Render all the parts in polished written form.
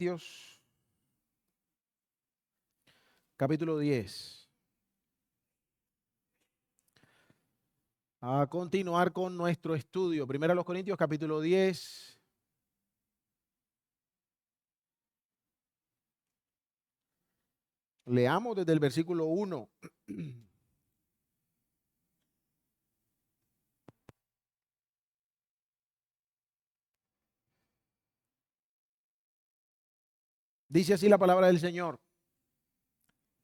Corintios, capítulo 10. A continuar con nuestro estudio. Primero a los Corintios, capítulo 10. Leamos desde el versículo 1. Dice así la palabra del Señor.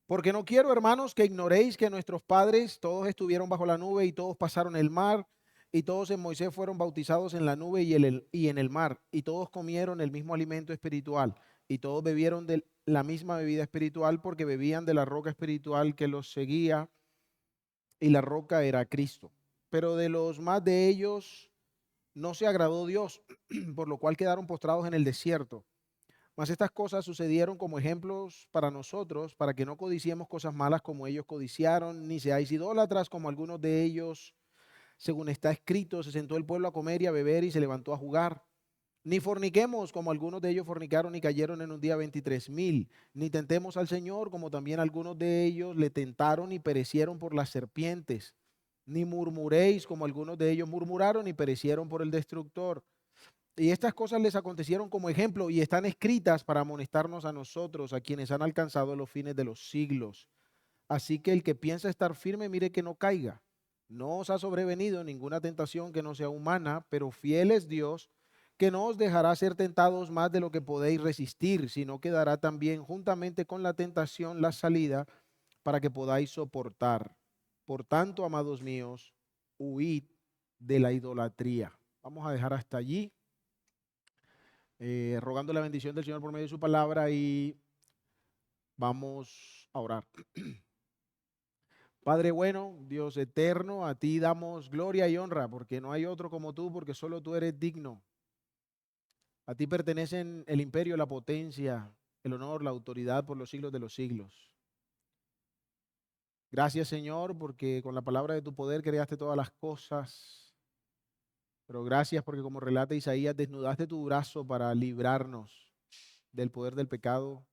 Porque no quiero, hermanos, que ignoréis que nuestros padres todos estuvieron bajo la nube y todos pasaron el mar, y todos en Moisés fueron bautizados en la nube y en el mar, y todos comieron el mismo alimento espiritual, y todos bebieron de la misma bebida espiritual, porque bebían de la roca espiritual que los seguía, y la roca era Cristo. Pero de los más de ellos no se agradó Dios, por lo cual quedaron postrados en el desierto. Mas estas cosas sucedieron como ejemplos para nosotros, para que no codiciemos cosas malas como ellos codiciaron, ni seáis idólatras como algunos de ellos. Según está escrito, se sentó el pueblo a comer y a beber y se levantó a jugar. Ni forniquemos como algunos de ellos fornicaron y cayeron en un día 23,000. Ni tentemos al Señor como también algunos de ellos le tentaron y perecieron por las serpientes. Ni murmuréis como algunos de ellos murmuraron y perecieron por el destructor. Y estas cosas les acontecieron como ejemplo y están escritas para amonestarnos a nosotros, a quienes han alcanzado los fines de los siglos. Así que el que piensa estar firme, mire que no caiga. No os ha sobrevenido ninguna tentación que no sea humana, pero fiel es Dios, que no os dejará ser tentados más de lo que podéis resistir, sino que dará también juntamente con la tentación la salida para que podáis soportar. Por tanto, amados míos, huid de la idolatría. Vamos a dejar hasta allí, rogando la bendición del Señor por medio de su palabra y vamos a orar. Padre bueno, Dios eterno, a ti damos gloria y honra, porque no hay otro como tú, porque solo tú eres digno. A ti pertenecen el imperio, la potencia, el honor, la autoridad por los siglos de los siglos. Gracias, Señor, porque con la palabra de tu poder creaste todas las cosas. Pero gracias porque, como relata Isaías, desnudaste tu brazo para librarnos del poder del pecado,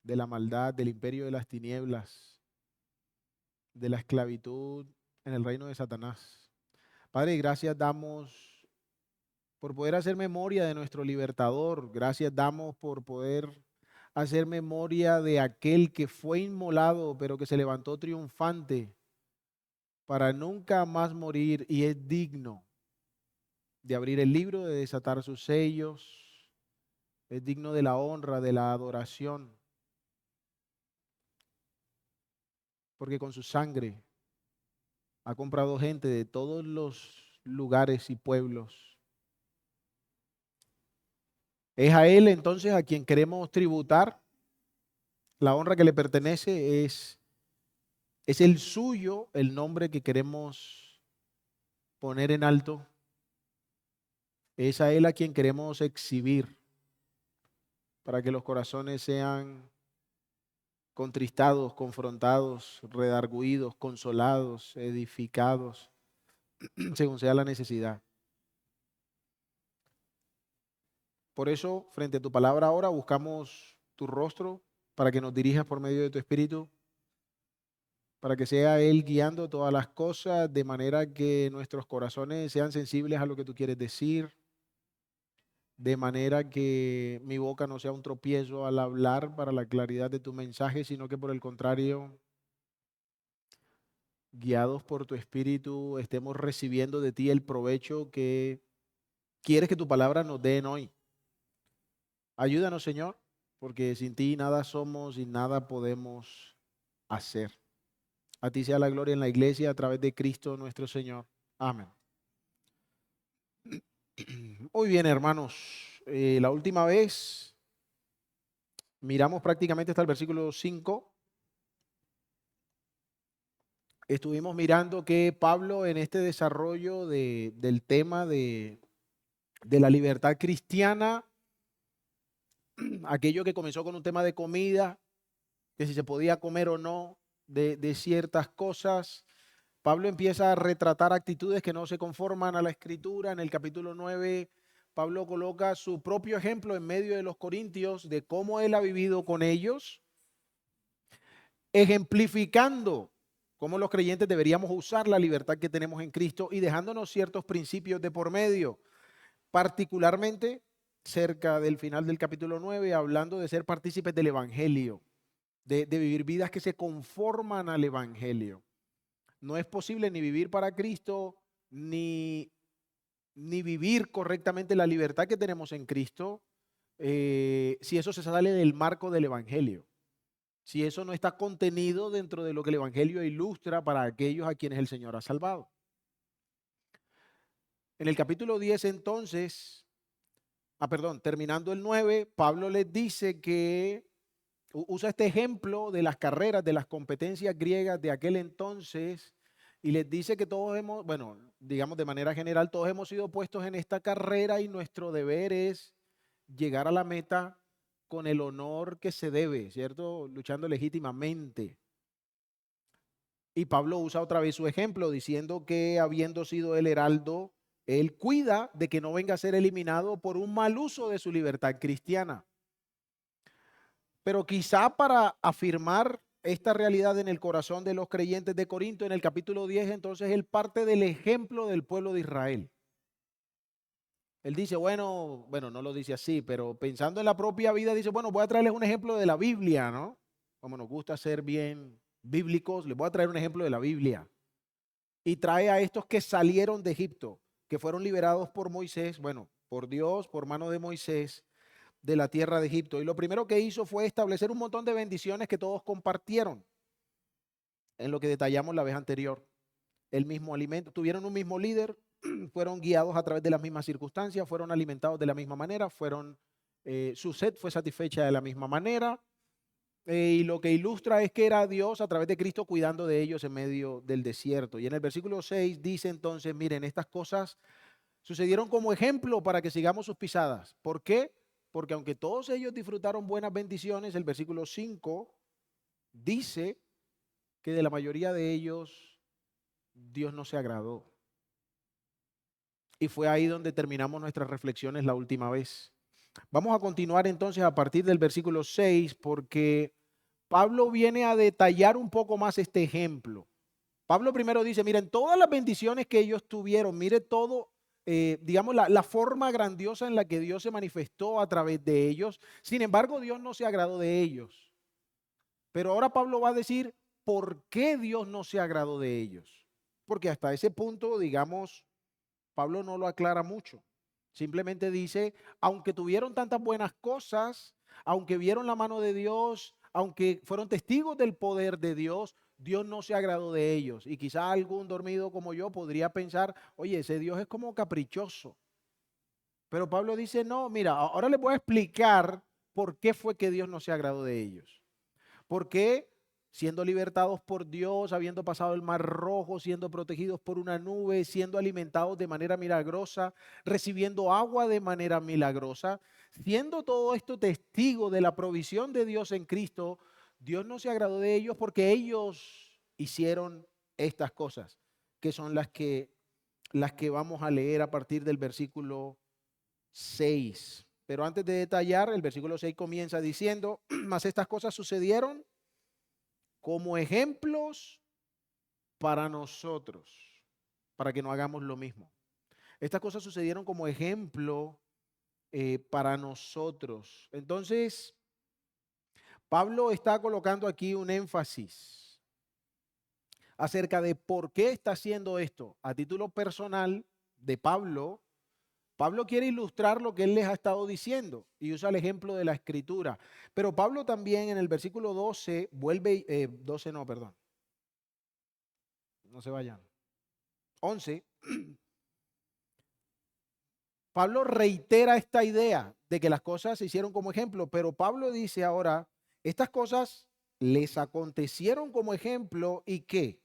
de la maldad, del imperio de las tinieblas, de la esclavitud en el reino de Satanás. Padre, gracias damos por poder hacer memoria de nuestro libertador. Gracias damos por poder hacer memoria de aquel que fue inmolado, pero que se levantó triunfante para nunca más morir y es digno de abrir el libro, de desatar sus sellos, es digno de la honra, de la adoración, porque con su sangre ha comprado gente de todos los lugares y pueblos. Es a Él entonces a quien queremos tributar. La honra que le pertenece es el suyo, el nombre que queremos poner en alto. Es a Él a quien queremos exhibir para que los corazones sean contristados, confrontados, redargüidos, consolados, edificados, según sea la necesidad. Por eso, frente a tu palabra ahora, buscamos tu rostro para que nos dirijas por medio de tu Espíritu, para que sea Él guiando todas las cosas, de manera que nuestros corazones sean sensibles a lo que tú quieres decir, de manera que mi boca no sea un tropiezo al hablar para la claridad de tu mensaje, sino que por el contrario, guiados por tu Espíritu, estemos recibiendo de ti el provecho que quieres que tu palabra nos dé en hoy. Ayúdanos, Señor, porque sin ti nada somos y nada podemos hacer. A ti sea la gloria en la iglesia a través de Cristo nuestro Señor. Amén. Muy bien, hermanos. La última vez miramos prácticamente hasta el versículo 5. Estuvimos mirando que Pablo en este desarrollo del tema de la libertad cristiana, aquello que comenzó con un tema de comida, que si se podía comer o no de ciertas cosas, Pablo empieza a retratar actitudes que no se conforman a la escritura. En el capítulo 9, Pablo coloca su propio ejemplo en medio de los corintios de cómo él ha vivido con ellos, ejemplificando cómo los creyentes deberíamos usar la libertad que tenemos en Cristo y dejándonos ciertos principios de por medio, particularmente cerca del final del capítulo 9, hablando de ser partícipes del Evangelio, de vivir vidas que se conforman al Evangelio. No es posible ni vivir para Cristo, ni vivir correctamente la libertad que tenemos en Cristo, si eso se sale del marco del Evangelio. Si eso no está contenido dentro de lo que el Evangelio ilustra para aquellos a quienes el Señor ha salvado. En el capítulo 10 entonces, terminando el 9, Pablo les dice que usa este ejemplo de las carreras, de las competencias griegas de aquel entonces, y les dice que todos hemos, bueno, digamos de manera general, todos hemos sido puestos en esta carrera y nuestro deber es llegar a la meta con el honor que se debe, ¿cierto? Luchando legítimamente. Y Pablo usa otra vez su ejemplo, diciendo que habiendo sido el heraldo, él cuida de que no venga a ser eliminado por un mal uso de su libertad cristiana. Pero quizá para afirmar esta realidad en el corazón de los creyentes de Corinto, en el capítulo 10, entonces él parte del ejemplo del pueblo de Israel. Él dice, bueno, no lo dice así, pero pensando en la propia vida, dice, bueno, voy a traerles un ejemplo de la Biblia, ¿no? Como nos gusta ser bien bíblicos, les voy a traer un ejemplo de la Biblia. Y trae a estos que salieron de Egipto, que fueron liberados por Moisés, bueno, por Dios, por mano de Moisés, de la tierra de Egipto. Y lo primero que hizo fue establecer un montón de bendiciones que todos compartieron, en lo que detallamos la vez anterior. El mismo alimento, tuvieron un mismo líder, fueron guiados a través de las mismas circunstancias, fueron alimentados de la misma manera, su sed fue satisfecha de la misma manera. Y lo que ilustra es que era Dios a través de Cristo cuidando de ellos en medio del desierto. Y en el versículo 6 dice entonces, miren, estas cosas sucedieron como ejemplo para que sigamos sus pisadas. ¿Por qué? Porque aunque todos ellos disfrutaron buenas bendiciones, el versículo 5 dice que de la mayoría de ellos Dios no se agradó. Y fue ahí donde terminamos nuestras reflexiones la última vez. Vamos a continuar entonces a partir del versículo 6 porque Pablo viene a detallar un poco más este ejemplo. Pablo primero dice, miren, todas las bendiciones que ellos tuvieron, mire todo, digamos, la forma grandiosa en la que Dios se manifestó a través de ellos. Sin embargo, Dios no se agradó de ellos. Pero ahora Pablo va a decir, ¿por qué Dios no se agradó de ellos? Porque hasta ese punto, digamos, Pablo no lo aclara mucho. Simplemente dice, aunque tuvieron tantas buenas cosas, aunque vieron la mano de Dios, aunque fueron testigos del poder de Dios, Dios no se agradó de ellos. Y quizá algún dormido como yo podría pensar, oye, ese Dios es como caprichoso. Pero Pablo dice, no, mira, ahora les voy a explicar por qué fue que Dios no se agradó de ellos. ¿Por qué? Siendo libertados por Dios, habiendo pasado el mar rojo, siendo protegidos por una nube, siendo alimentados de manera milagrosa, recibiendo agua de manera milagrosa, siendo todo esto testigo de la provisión de Dios en Cristo, Dios no se agradó de ellos porque ellos hicieron estas cosas, que son las que vamos a leer a partir del versículo 6. Pero antes de detallar, el versículo 6 comienza diciendo, mas estas cosas sucedieron como ejemplos para nosotros, para que no hagamos lo mismo. Estas cosas sucedieron como ejemplo para nosotros. Entonces, Pablo está colocando aquí un énfasis acerca de por qué está haciendo esto. A título personal de Pablo, Pablo quiere ilustrar lo que él les ha estado diciendo y usa el ejemplo de la escritura. Pero Pablo también en el versículo 12 vuelve, 12 no, perdón. No se vayan. 11, Pablo reitera esta idea de que las cosas se hicieron como ejemplo, pero Pablo dice ahora, estas cosas les acontecieron como ejemplo y qué?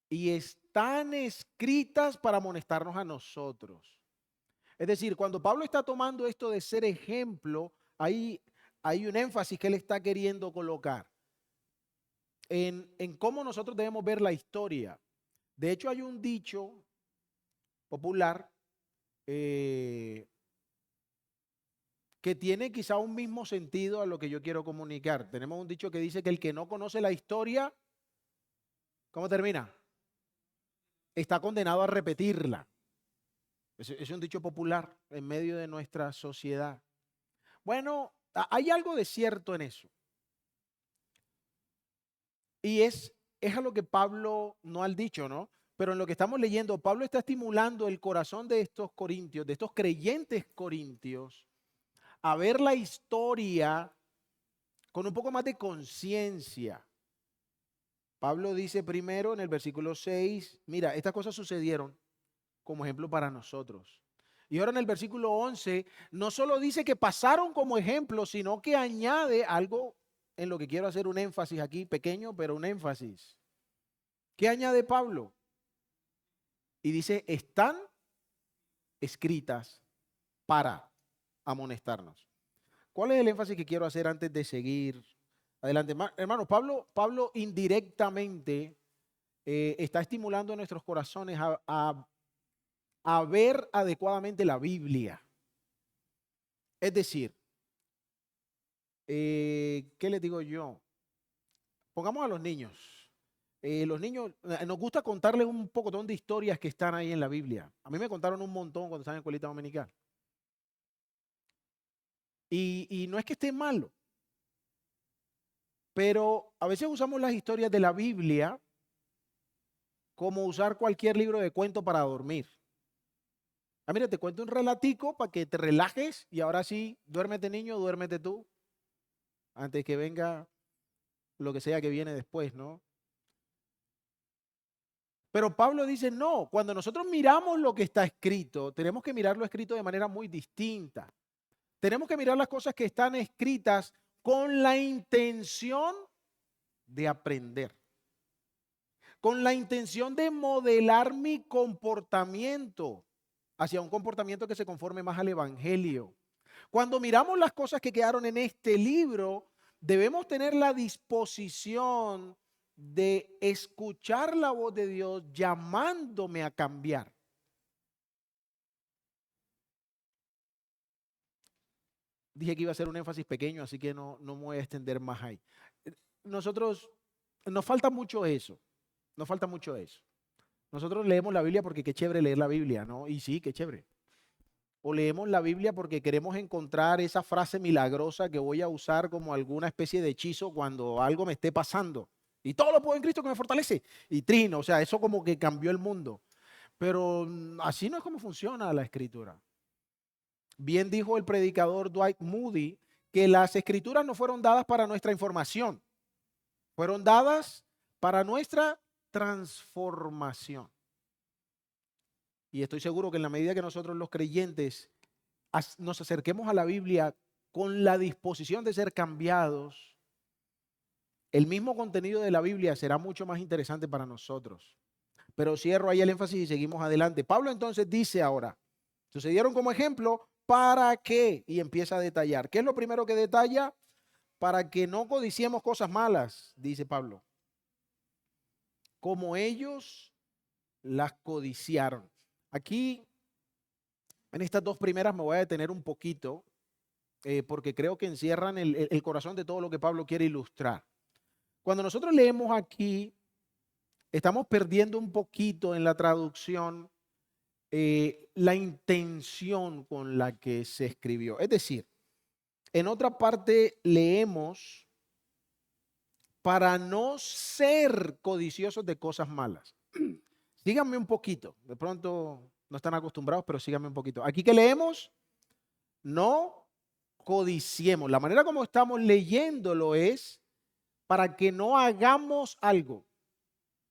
Y están escritas para amonestarnos a nosotros. Es decir, cuando Pablo está tomando esto de ser ejemplo, hay un énfasis que él está queriendo colocar en cómo nosotros debemos ver la historia. De hecho, hay un dicho popular eh, que tiene quizá un mismo sentido a lo que yo quiero comunicar. Tenemos un dicho que dice que el que no conoce la historia, ¿cómo termina? Está condenado a repetirla. Es un dicho popular en medio de nuestra sociedad. Bueno, hay algo de cierto en eso. Y es a lo que Pablo no ha dicho, ¿no? Pero en lo que estamos leyendo, Pablo está estimulando el corazón de estos corintios, de estos creyentes corintios, a ver la historia con un poco más de conciencia. Pablo dice primero en el versículo 6, mira, estas cosas sucedieron como ejemplo para nosotros. Y ahora en el versículo 11, no solo dice que pasaron como ejemplo, sino que añade algo en lo que quiero hacer un énfasis aquí, pequeño, pero un énfasis. ¿Qué añade Pablo? Y dice, están escritas para amonestarnos. ¿Cuál es el énfasis que quiero hacer antes de seguir adelante? Hermanos, Pablo indirectamente está estimulando a nuestros corazones a ver adecuadamente la Biblia. Es decir, ¿qué les digo yo? Pongamos a los niños. Los niños, nos gusta contarles un pocotón de historias que están ahí en la Biblia. A mí me contaron un montón cuando estaba en escuelita dominical. Y no es que esté malo, pero a veces usamos las historias de la Biblia como usar cualquier libro de cuento para dormir. Mira, te cuento un relatico para que te relajes y ahora sí, duérmete niño, duérmete tú, antes que venga lo que sea que viene después, ¿no? Pero Pablo dice, no, cuando nosotros miramos lo que está escrito, tenemos que mirarlo escrito de manera muy distinta. Tenemos que mirar las cosas que están escritas con la intención de aprender, con la intención de modelar mi comportamiento hacia un comportamiento que se conforme más al Evangelio. Cuando miramos las cosas que quedaron en este libro, debemos tener la disposición de escuchar la voz de Dios llamándome a cambiar. Dije que iba a hacer un énfasis pequeño, así que no me voy a extender más ahí. Nosotros, nos falta mucho eso, nos falta mucho eso. Nosotros leemos la Biblia porque qué chévere leer la Biblia, ¿no? Y sí, qué chévere. O leemos la Biblia porque queremos encontrar esa frase milagrosa que voy a usar como alguna especie de hechizo cuando algo me esté pasando. Y todo lo puedo en Cristo que me fortalece. Y trino, o sea, eso como que cambió el mundo. Pero así no es como funciona la escritura. Bien dijo el predicador Dwight Moody que las escrituras no fueron dadas para nuestra información, fueron dadas para nuestra transformación. Y estoy seguro que en la medida que nosotros los creyentes nos acerquemos a la Biblia con la disposición de ser cambiados, el mismo contenido de la Biblia será mucho más interesante para nosotros. Pero cierro ahí el énfasis y seguimos adelante. Pablo entonces dice ahora, sucedieron como ejemplo, ¿para qué? Y empieza a detallar. ¿Qué es lo primero que detalla? Para que no codiciemos cosas malas, dice Pablo, como ellos las codiciaron. Aquí, en estas dos primeras me voy a detener un poquito, porque creo que encierran el corazón de todo lo que Pablo quiere ilustrar. Cuando nosotros leemos aquí, estamos perdiendo un poquito en la traducción la intención con la que se escribió. Es decir, en otra parte leemos para no ser codiciosos de cosas malas. Síganme un poquito, de pronto no están acostumbrados, pero síganme un poquito. Aquí que leemos, no codiciemos. La manera como estamos leyéndolo es para que no hagamos algo.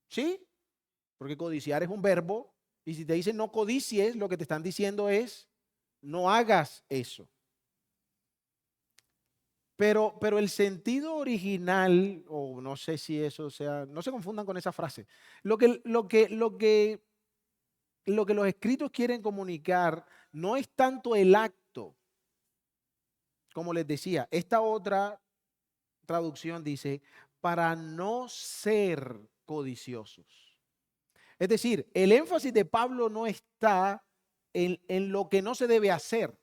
¿Sí? Porque codiciar es un verbo y si te dicen no codicies, lo que te están diciendo es no hagas eso. Pero el sentido original, o no sé si eso sea, no se confundan con esa frase. Lo que los escritos quieren comunicar no es tanto el acto, como les decía, esta otra traducción dice, para no ser codiciosos. Es decir, el énfasis de Pablo no está en lo que no se debe hacer,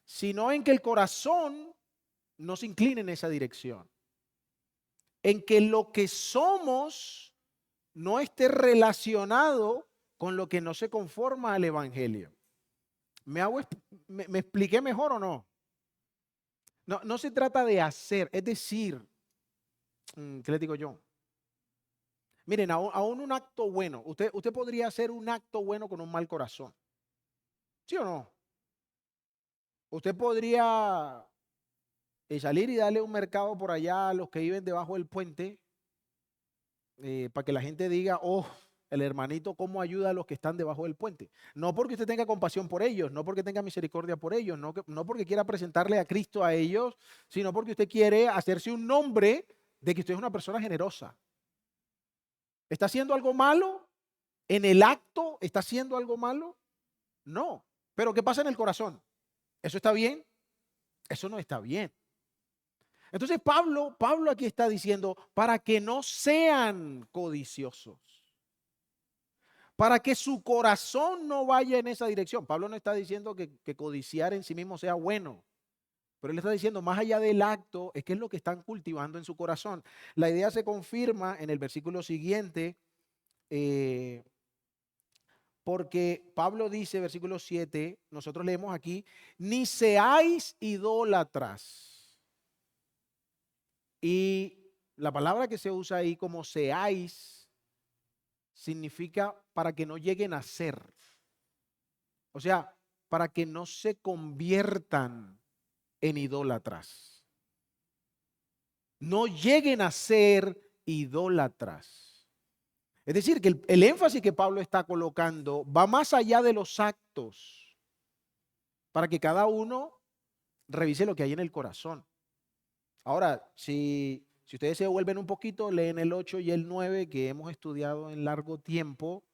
sino en que el corazón no se incline en esa dirección. En que lo que somos no esté relacionado con lo que no se conforma al evangelio. ¿Me expliqué mejor o no? No se trata de hacer, es decir, ¿qué le digo yo? Miren, aún un acto bueno, usted podría hacer un acto bueno con un mal corazón. ¿Sí o no? Usted podría salir y darle un mercado por allá a los que viven debajo del puente, para que la gente diga, oh, el hermanito cómo ayuda a los que están debajo del puente. No porque usted tenga compasión por ellos, no porque tenga misericordia por ellos, no porque quiera presentarle a Cristo a ellos, sino porque usted quiere hacerse un nombre de que usted es una persona generosa. ¿Está haciendo algo malo? ¿En el acto está haciendo algo malo? No. Pero ¿qué pasa en el corazón? ¿Eso está bien? Eso no está bien. Entonces Pablo aquí está diciendo, para que no sean codiciosos, para que su corazón no vaya en esa dirección. Pablo no está diciendo que codiciar en sí mismo sea bueno, pero él está diciendo, más allá del acto, es que es lo que están cultivando en su corazón. La idea se confirma en el versículo siguiente, porque Pablo dice, versículo 7, nosotros leemos aquí, ni seáis idólatras. Y la palabra que se usa ahí como seáis significa para que no lleguen a ser. O sea, para que no se conviertan en idólatras. No lleguen a ser idólatras. Es decir, que el énfasis que Pablo está colocando va más allá de los actos, para que cada uno revise lo que hay en el corazón. Ahora, si ustedes se vuelven un poquito, leen el 8 y el 9 que hemos estudiado en largo tiempo,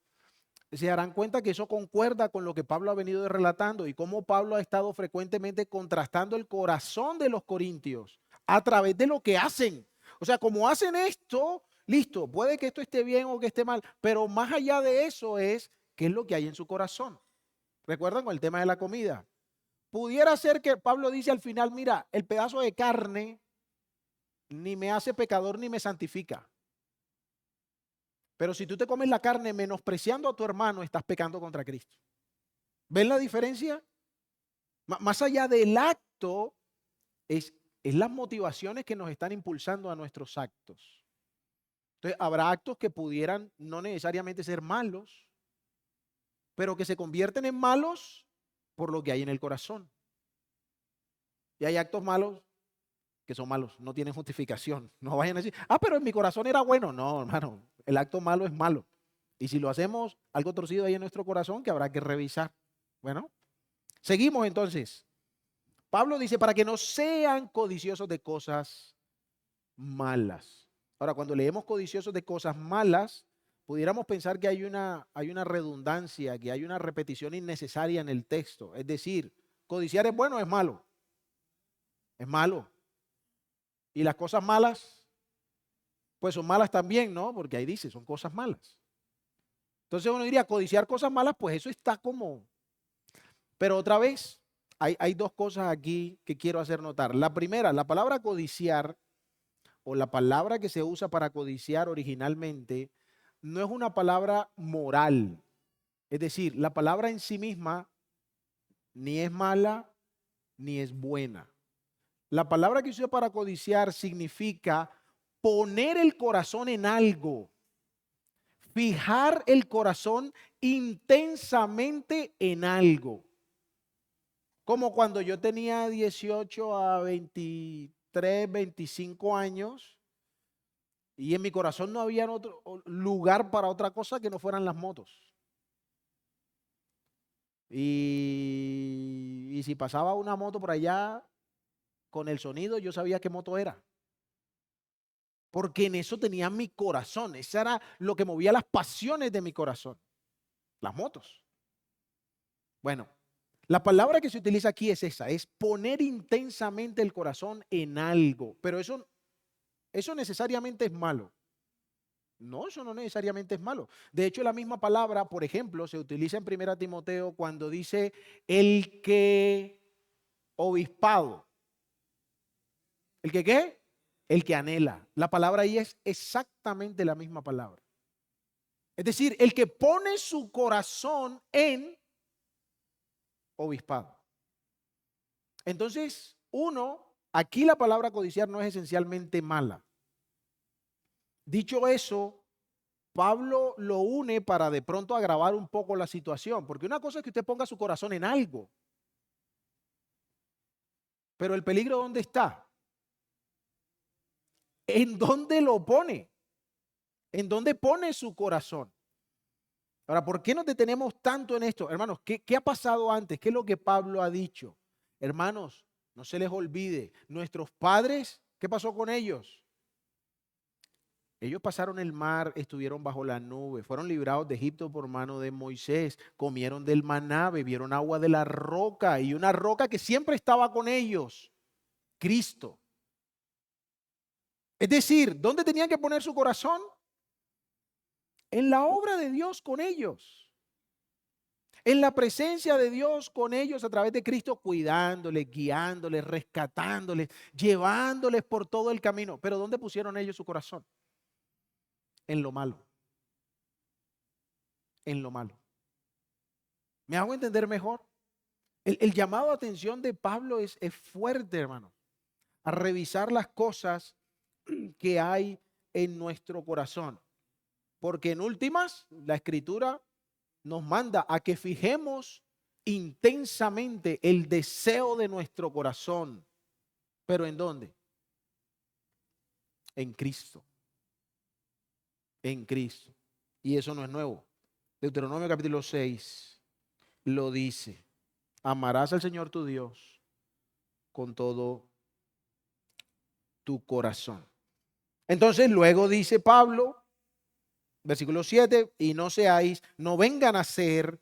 se darán cuenta que eso concuerda con lo que Pablo ha venido relatando y cómo Pablo ha estado frecuentemente contrastando el corazón de los corintios a través de lo que hacen. O sea, como hacen esto, listo, puede que esto esté bien o que esté mal, pero más allá de eso es qué es lo que hay en su corazón. ¿Recuerdan con el tema de la comida? Pudiera ser que Pablo dice al final, mira, el pedazo de carne ni me hace pecador ni me santifica. Pero si tú te comes la carne menospreciando a tu hermano, estás pecando contra Cristo. ¿Ven la diferencia? Más allá del acto, es las motivaciones que nos están impulsando a nuestros actos. Entonces, habrá actos que pudieran no necesariamente ser malos, pero que se convierten en malos por lo que hay en el corazón. Y hay actos malos que son malos, no tienen justificación. No vayan a decir, pero en mi corazón era bueno. No, hermano, el acto malo es malo. Y si lo hacemos algo torcido ahí en nuestro corazón, que habrá que revisar. Bueno, seguimos entonces. Pablo dice, para que no sean codiciosos de cosas malas. Ahora, cuando leemos codiciosos de cosas malas, pudiéramos pensar que hay una redundancia, que hay una repetición innecesaria en el texto. Es decir, codiciar es bueno o es malo. Es malo. Y las cosas malas, pues son malas también, ¿no? Porque ahí dice, son cosas malas. Entonces uno diría, codiciar cosas malas, pues eso está como... Pero otra vez, hay dos cosas aquí que quiero hacer notar. La primera, la palabra codiciar, o la palabra que se usa para codiciar originalmente, no es una palabra moral. Es decir, la palabra en sí misma ni es mala ni es buena. La palabra que se usa para codiciar significa poner el corazón en algo, fijar el corazón intensamente en algo. Como cuando yo tenía 18 a 23, 25 años y en mi corazón no había otro lugar para otra cosa que no fueran las motos. Y si pasaba una moto por allá con el sonido, yo sabía qué moto era. Porque en eso tenía mi corazón. Eso era lo que movía las pasiones de mi corazón. Las motos. Bueno, la palabra que se utiliza aquí es esa, es poner intensamente el corazón en algo. Pero eso necesariamente es malo. No, eso no necesariamente es malo. De hecho, la misma palabra, por ejemplo, se utiliza en 1 Timoteo cuando dice el que obispado. ¿El que qué? El que anhela. La palabra ahí es exactamente la misma palabra. Es decir, el que pone su corazón en obispado. Entonces, aquí la palabra codiciar no es esencialmente mala. Dicho eso, Pablo lo une para de pronto agravar un poco la situación, porque una cosa es que usted ponga su corazón en algo, pero el peligro ¿dónde está? ¿En dónde lo pone? ¿En dónde pone su corazón? Ahora, ¿por qué nos detenemos tanto en esto? Hermanos, ¿qué ha pasado antes? ¿Qué es lo que Pablo ha dicho? Hermanos, no se les olvide, nuestros padres, ¿qué pasó con ellos? Ellos pasaron el mar, estuvieron bajo la nube, fueron librados de Egipto por mano de Moisés, comieron del maná, bebieron agua de la roca y una roca que siempre estaba con ellos, Cristo. Es decir, ¿dónde tenían que poner su corazón? En la obra de Dios con ellos. En la presencia de Dios con ellos a través de Cristo, cuidándoles, guiándoles, rescatándoles, llevándoles por todo el camino. Pero ¿dónde pusieron ellos su corazón? En lo malo. En lo malo. ¿Me hago entender mejor? El llamado a atención de Pablo es fuerte, hermano, a revisar las cosas que hay en nuestro corazón. Porque en últimas, la Escritura nos manda a que fijemos intensamente el deseo de nuestro corazón. ¿Pero en dónde? En Cristo. En Cristo. Y eso no es nuevo. Deuteronomio capítulo 6 lo dice. Amarás al Señor tu Dios con todo tu corazón. Entonces luego dice Pablo, versículo 7, y no vengan a ser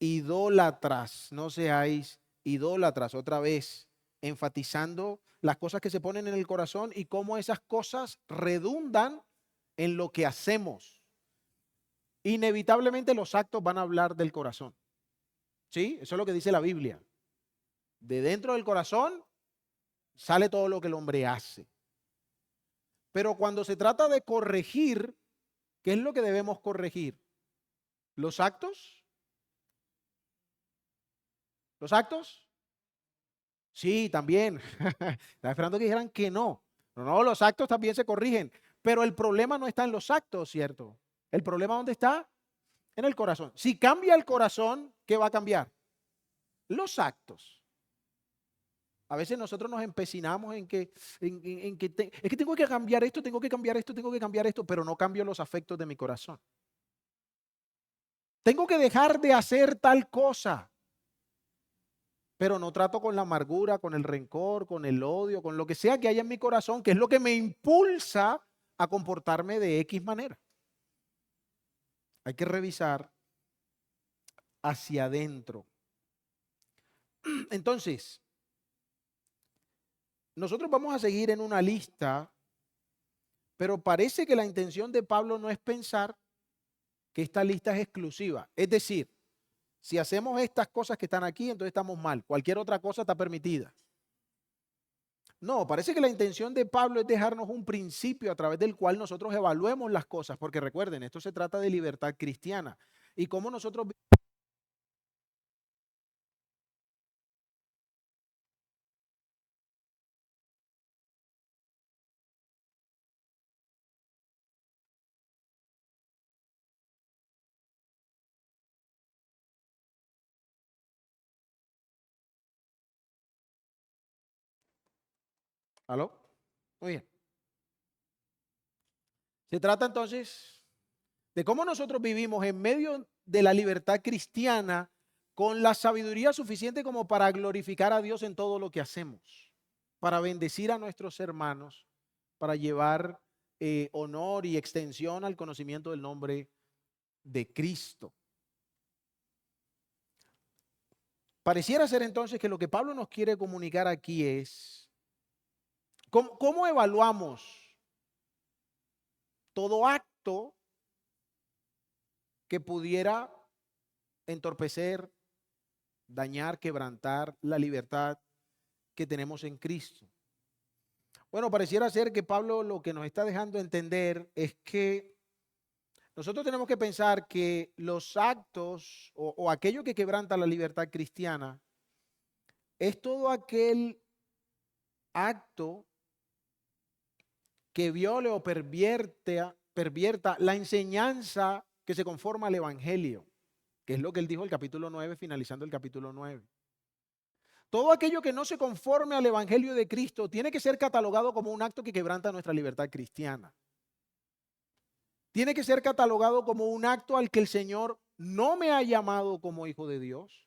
idólatras, no seáis idólatras, otra vez enfatizando las cosas que se ponen en el corazón y cómo esas cosas redundan en lo que hacemos. Inevitablemente los actos van a hablar del corazón. ¿Sí? Eso es lo que dice la Biblia. De dentro del corazón sale todo lo que el hombre hace. Pero cuando se trata de corregir, ¿qué es lo que debemos corregir? ¿Los actos? ¿Los actos? Sí, también. Estaba esperando que dijeran que no. No, los actos también se corrigen. Pero el problema no está en los actos, ¿cierto? ¿El problema dónde está? En el corazón. Si cambia el corazón, ¿qué va a cambiar? Los actos. A veces nosotros nos empecinamos es que tengo que cambiar esto, tengo que cambiar esto, tengo que cambiar esto, pero no cambio los afectos de mi corazón. Tengo que dejar de hacer tal cosa, pero no trato con la amargura, con el rencor, con el odio, con lo que sea que haya en mi corazón, que es lo que me impulsa a comportarme de X manera. Hay que revisar hacia adentro. Entonces, nosotros vamos a seguir en una lista, pero parece que la intención de Pablo no es pensar que esta lista es exclusiva. Es decir, si hacemos estas cosas que están aquí, entonces estamos mal. Cualquier otra cosa está permitida. No, parece que la intención de Pablo es dejarnos un principio a través del cual nosotros evaluemos las cosas, porque recuerden, esto se trata de libertad cristiana. Y cómo nosotros... ¿Aló? Muy bien. Se trata entonces de cómo nosotros vivimos en medio de la libertad cristiana con la sabiduría suficiente como para glorificar a Dios en todo lo que hacemos, para bendecir a nuestros hermanos, para llevar honor y extensión al conocimiento del nombre de Cristo. Pareciera ser entonces que lo que Pablo nos quiere comunicar aquí es cómo evaluamos todo acto acto que pudiera entorpecer, dañar, quebrantar la libertad que tenemos en Cristo. Bueno, pareciera ser que Pablo lo que nos está dejando entender es que nosotros tenemos que pensar que los actos o aquello que quebranta la libertad cristiana es todo aquel acto que viole o pervierta la enseñanza que se conforma al Evangelio, que es lo que él dijo en el capítulo 9, finalizando el capítulo 9. Todo aquello que no se conforme al Evangelio de Cristo tiene que ser catalogado como un acto que quebranta nuestra libertad cristiana. Tiene que ser catalogado como un acto al que el Señor no me ha llamado como hijo de Dios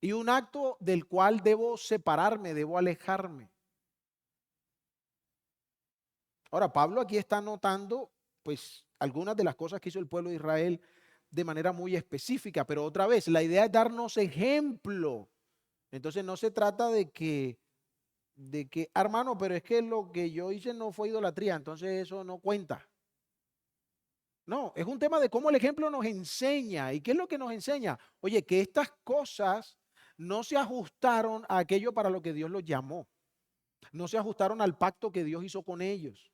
y un acto del cual debo separarme, debo alejarme. Ahora, Pablo aquí está notando, pues, algunas de las cosas que hizo el pueblo de Israel de manera muy específica, pero otra vez, la idea es darnos ejemplo. Entonces, no se trata hermano, pero es que lo que yo hice no fue idolatría, entonces eso no cuenta. No, es un tema de cómo el ejemplo nos enseña. ¿Y qué es lo que nos enseña? Oye, que estas cosas no se ajustaron a aquello para lo que Dios los llamó. No se ajustaron al pacto que Dios hizo con ellos.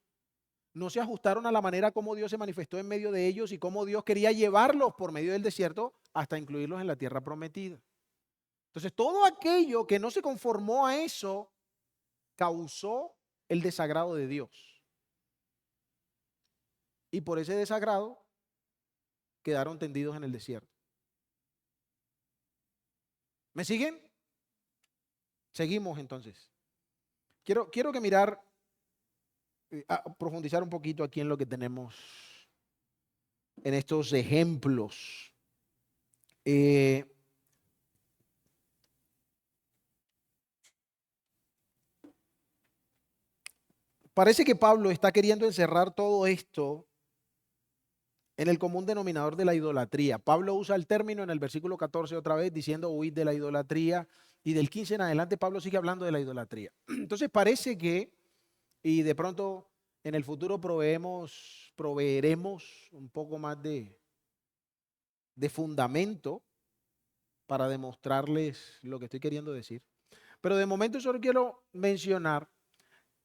No se ajustaron a la manera como Dios se manifestó en medio de ellos y cómo Dios quería llevarlos por medio del desierto hasta incluirlos en la tierra prometida. Entonces, todo aquello que no se conformó a eso causó el desagrado de Dios. Y por ese desagrado quedaron tendidos en el desierto. ¿Me siguen? Seguimos entonces. Quiero que mirar, profundizar un poquito aquí en lo que tenemos, en estos ejemplos. Parece que Pablo está queriendo encerrar todo esto en el común denominador de la idolatría. Pablo usa el término en el versículo 14 otra vez diciendo huid de la idolatría, y del 15 en adelante Pablo sigue hablando de la idolatría. Entonces parece que, y de pronto en el futuro proveeremos un poco más de fundamento para demostrarles lo que estoy queriendo decir. Pero de momento solo quiero mencionar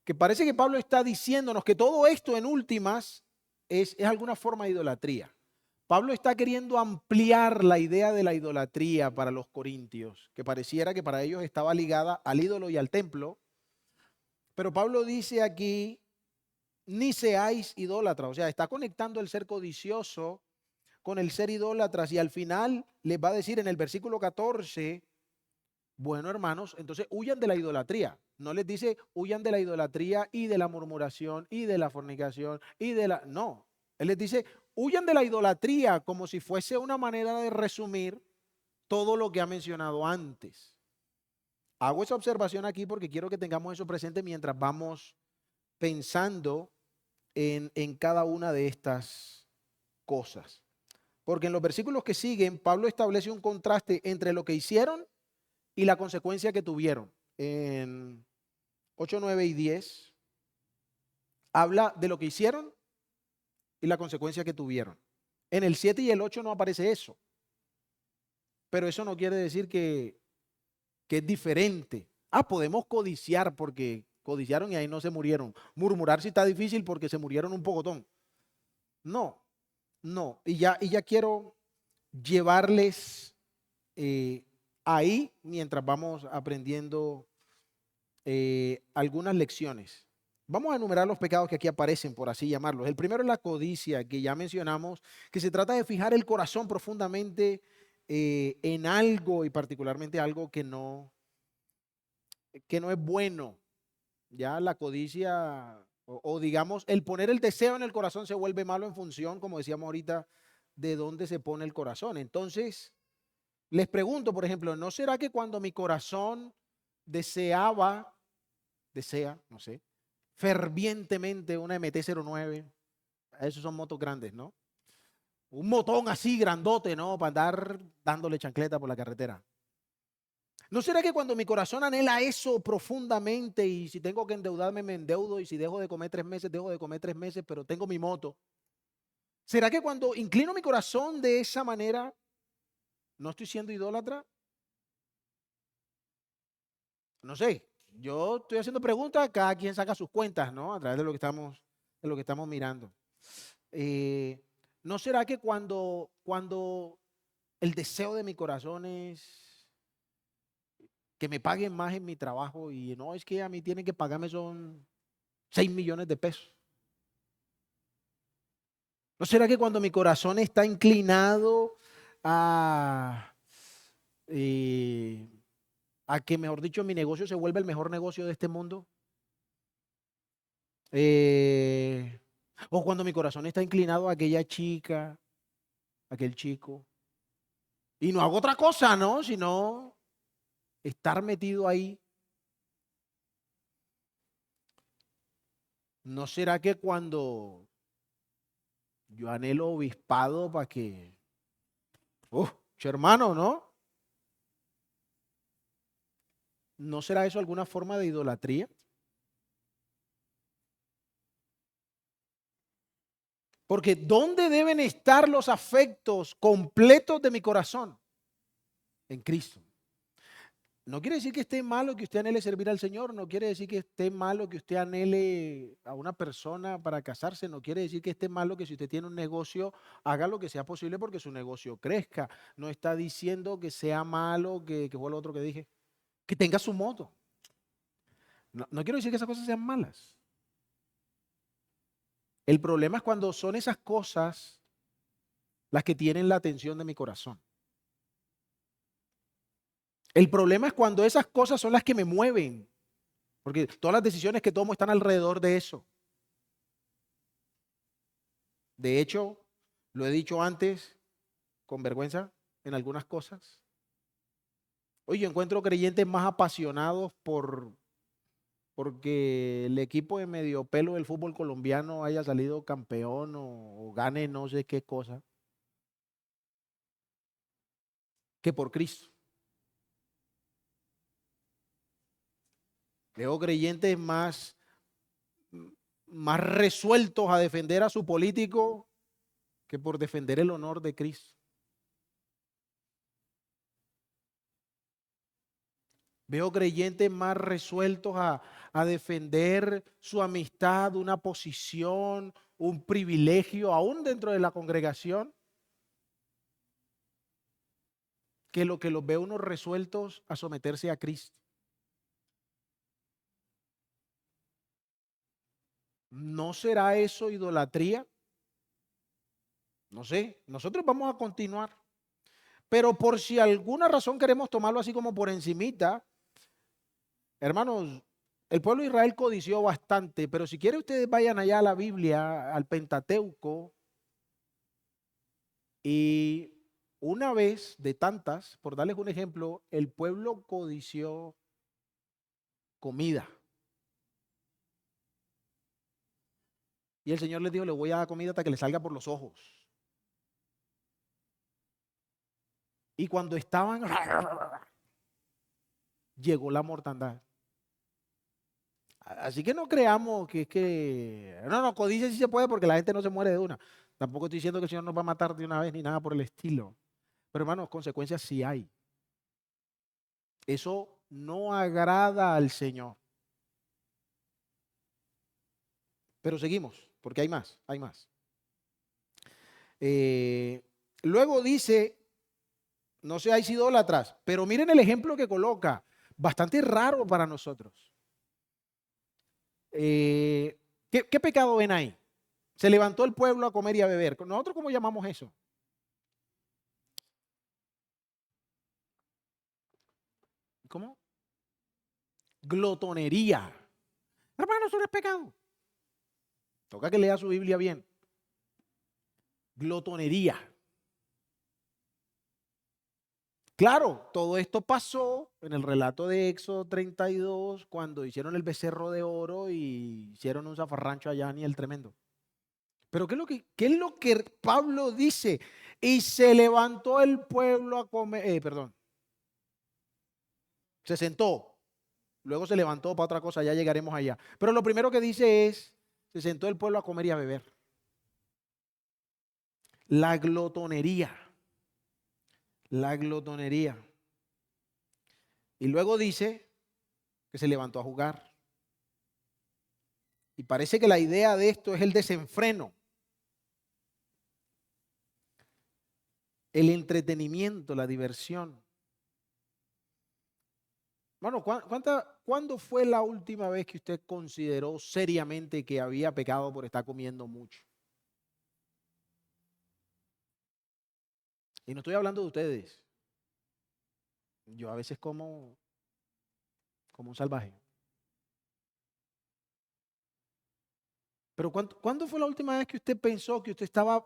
que parece que Pablo está diciéndonos que todo esto en últimas es alguna forma de idolatría. Pablo está queriendo ampliar la idea de la idolatría para los corintios, que pareciera que para ellos estaba ligada al ídolo y al templo. Pero Pablo dice aquí, ni seáis idólatras. O sea, está conectando el ser codicioso con el ser idólatras, y al final les va a decir en el versículo 14, bueno, hermanos, entonces huyan de la idolatría. No les dice huyan de la idolatría y de la murmuración y de la fornicación y de la... No, él les dice huyan de la idolatría, como si fuese una manera de resumir todo lo que ha mencionado antes. Hago esa observación aquí porque quiero que tengamos eso presente mientras vamos pensando en cada una de estas cosas. Porque en los versículos que siguen, Pablo establece un contraste entre lo que hicieron y la consecuencia que tuvieron. En 8, 9 y 10 habla de lo que hicieron y la consecuencia que tuvieron. En el 7 y el 8 no aparece eso. Pero eso no quiere decir que es diferente. Podemos codiciar porque codiciaron y ahí no se murieron. Murmurar sí está difícil porque se murieron un pocotón. No, no. Y ya quiero llevarles ahí mientras vamos aprendiendo algunas lecciones. Vamos a enumerar los pecados que aquí aparecen, por así llamarlos. El primero es la codicia, que ya mencionamos, que se trata de fijar el corazón profundamente en algo, y particularmente algo que no es bueno. Ya la codicia, o digamos, el poner el deseo en el corazón se vuelve malo en función, como decíamos ahorita, de dónde se pone el corazón. Entonces, les pregunto, por ejemplo, ¿no será que cuando mi corazón desea, no sé, fervientemente una MT-09, esos son motos grandes, ¿no? Un motón así grandote, ¿no? Para andar dándole chancleta por la carretera. ¿No será que cuando mi corazón anhela eso profundamente, y si tengo que endeudarme, me endeudo, y si dejo de comer 3 meses, dejo de comer 3 meses, pero tengo mi moto? ¿Será que cuando inclino mi corazón de esa manera, no estoy siendo idólatra? No sé, yo estoy haciendo preguntas, cada quien saca sus cuentas, ¿no? A través de lo que estamos mirando. Eh, ¿No será que cuando el deseo de mi corazón es que me paguen más en mi trabajo y no, es que a mí tienen que pagarme son 6 millones de pesos? ¿No será que cuando mi corazón está inclinado a, eh, a que, mejor dicho, mi negocio se vuelva el mejor negocio de este mundo? Eh, o cuando mi corazón está inclinado a aquella chica, aquel chico, y no hago otra cosa, ¿no? Sino estar metido ahí. ¿No será que cuando yo anhelo obispado para que, hermano, ¿no? ¿No será eso alguna forma de idolatría? Porque ¿dónde deben estar los afectos completos de mi corazón? En Cristo. No quiere decir que esté malo que usted anhele servir al Señor, no quiere decir que esté malo que usted anhele a una persona para casarse, no quiere decir que esté malo que si usted tiene un negocio, haga lo que sea posible porque su negocio crezca. No está diciendo que sea malo, que fue lo otro que dije, que tenga su moto. No, no quiero decir que esas cosas sean malas. El problema es cuando son esas cosas las que tienen la atención de mi corazón. El problema es cuando esas cosas son las que me mueven, porque todas las decisiones que tomo están alrededor de eso. De hecho, lo he dicho antes, con vergüenza, en algunas cosas. Oye, yo encuentro creyentes más apasionados porque el equipo de medio pelo del fútbol colombiano haya salido campeón o gane no sé qué cosa, que por Cristo. Veo creyentes más resueltos a defender a su político que por defender el honor de Cristo. Veo creyentes más resueltos a defender su amistad, una posición, un privilegio, aún dentro de la congregación, que lo que los ve unos resueltos a someterse a Cristo. ¿No será eso idolatría? No sé, nosotros vamos a continuar. Pero por si alguna razón queremos tomarlo así como por encimita, hermanos, el pueblo de Israel codició bastante, pero si quieren ustedes vayan allá a la Biblia, al Pentateuco, y una vez de tantas, por darles un ejemplo, el pueblo codició comida. Y el Señor les dijo, le voy a dar comida hasta que le salga por los ojos. Y cuando estaban, llegó la mortandad. Así que no creamos que es que, no, codicia sí se puede porque la gente no se muere de una. Tampoco estoy diciendo que el Señor nos va a matar de una vez ni nada por el estilo. Pero hermanos, consecuencias sí hay. Eso no agrada al Señor. Pero seguimos, porque hay más, hay más. Eh, Luego dice, no seáis idólatras, pero miren el ejemplo que coloca, bastante raro para nosotros. ¿Qué pecado ven ahí? Se levantó el pueblo a comer y a beber. ¿Nosotros cómo llamamos eso? ¿Cómo? Glotonería. Hermano, eso no es pecado. Toca que lea su Biblia bien. Glotonería. Claro, todo esto pasó en el relato de Éxodo 32, cuando hicieron el becerro de oro y hicieron un zafarrancho allá ni el tremendo. Pero ¿qué es lo que Pablo dice? Y se levantó el pueblo a comer, perdón, se sentó, luego se levantó para otra cosa, ya llegaremos allá. Pero lo primero que dice es, se sentó el pueblo a comer y a beber. La glotonería. La glotonería. Y luego dice que se levantó a jugar. Y parece que la idea de esto es el desenfreno, el entretenimiento, la diversión. Bueno, ¿cuándo fue la última vez que usted consideró seriamente que había pecado por estar comiendo mucho? Y no estoy hablando de ustedes. Yo a veces como un salvaje. Pero ¿cuándo fue la última vez que usted pensó que usted estaba